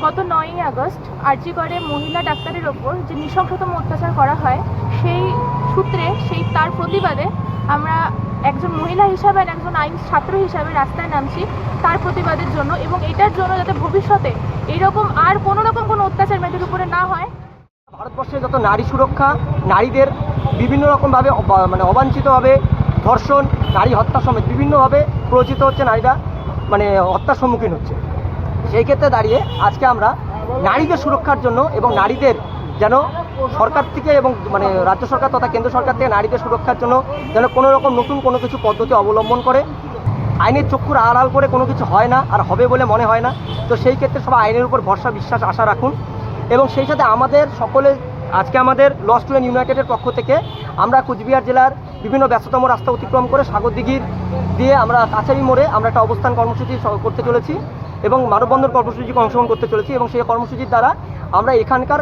গত 9ই আগস্ট আরজিকরে মহিলা ডাক্তারের ওপর যে নৃশংসতম অত্যাচার করা হয় সেই সূত্রে তার প্রতিবাদে আমরা একজন মহিলা হিসাবে আর একজন আইন ছাত্র হিসাবে রাস্তায় নামছি তার প্রতিবাদের জন্য, এবং এটার জন্য যাতে ভবিষ্যতে এইরকম আর কোনো রকম কোনো অত্যাচার মেয়েদের উপরে না হয়। ভারতবর্ষে যত নারী সুরক্ষা, নারীদের বিভিন্ন রকমভাবে অবাঞ্ছিতভাবে ধর্ষণ, নারী হত্যা সমেত বিভিন্নভাবে প্ররোচিত হচ্ছে, নারীরা হত্যার সম্মুখীন হচ্ছে। সেই ক্ষেত্রে দাঁড়িয়ে আজকে আমরা নারীদের সুরক্ষার জন্য এবং নারীদের যেন সরকার থেকে এবং রাজ্য সরকার তথা কেন্দ্র সরকার থেকে নারীদের সুরক্ষার জন্য যেন কোনো রকম নতুন কোনো কিছু পদ্ধতি অবলম্বন করে। আইনের চক্ষুর আড়াল করে কোনো কিছু হয় না আর হবে বলে মনে হয় না। তো সেই ক্ষেত্রে সবাই আইনের উপর ভরসা, বিশ্বাস, আশা রাখুন। এবং সেই সাথে আমাদের সকলে আজকে আমাদের ল স্টুডেন্ট ইউনাইটেডের পক্ষ থেকে আমরা কুচবিহার জেলার বিভিন্ন ব্যস্ততম রাস্তা অতিক্রম করে সাগরদিঘির দিয়ে আমরা কাছারি মোড়ে আমরা একটা অবস্থান কর্মসূচি করতে চলেছি এবং মানববন্ধন কর্মসূচিকে অংশগ্রহণ করতে চলেছি। এবং সেই কর্মসূচির দ্বারা আমরা এখানকার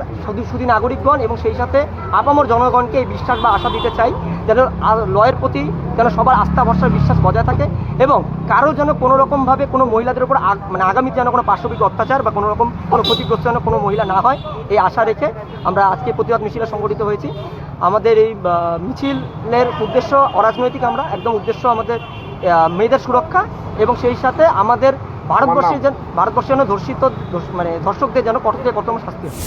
সুধী নাগরিকগণ এবং সেই সাথে আপামর জনগণকে এই বিশ্বাস বা আশা দিতে চাই যেন লয়ের প্রতি যেন সবার আস্থা ভরসার বিশ্বাস বজায় থাকে এবং কারো যেন কোনো রকমভাবে কোনো মহিলাদের উপর আগামী যেন কোনো পার্শ্ববিক অত্যাচার বা কোনো রকম কোনো ক্ষতিগ্রস্ত যেন কোনো মহিলা না হয়, এই আশা রেখে আমরা আজকে প্রতিবাদ মিছিলে সংগঠিত হয়েছি। আমাদের এই মিছিলের উদ্দেশ্য অরাজনৈতিক, আমরা একদম উদ্দেশ্য আমাদের মেয়েদের সুরক্ষা এবং সেই সাথে আমাদের ভারতবর্ষের যেন ধর্ষিত ধর্ষকদের যেন কঠোর থেকে কঠোরতম শাস্তি হয়।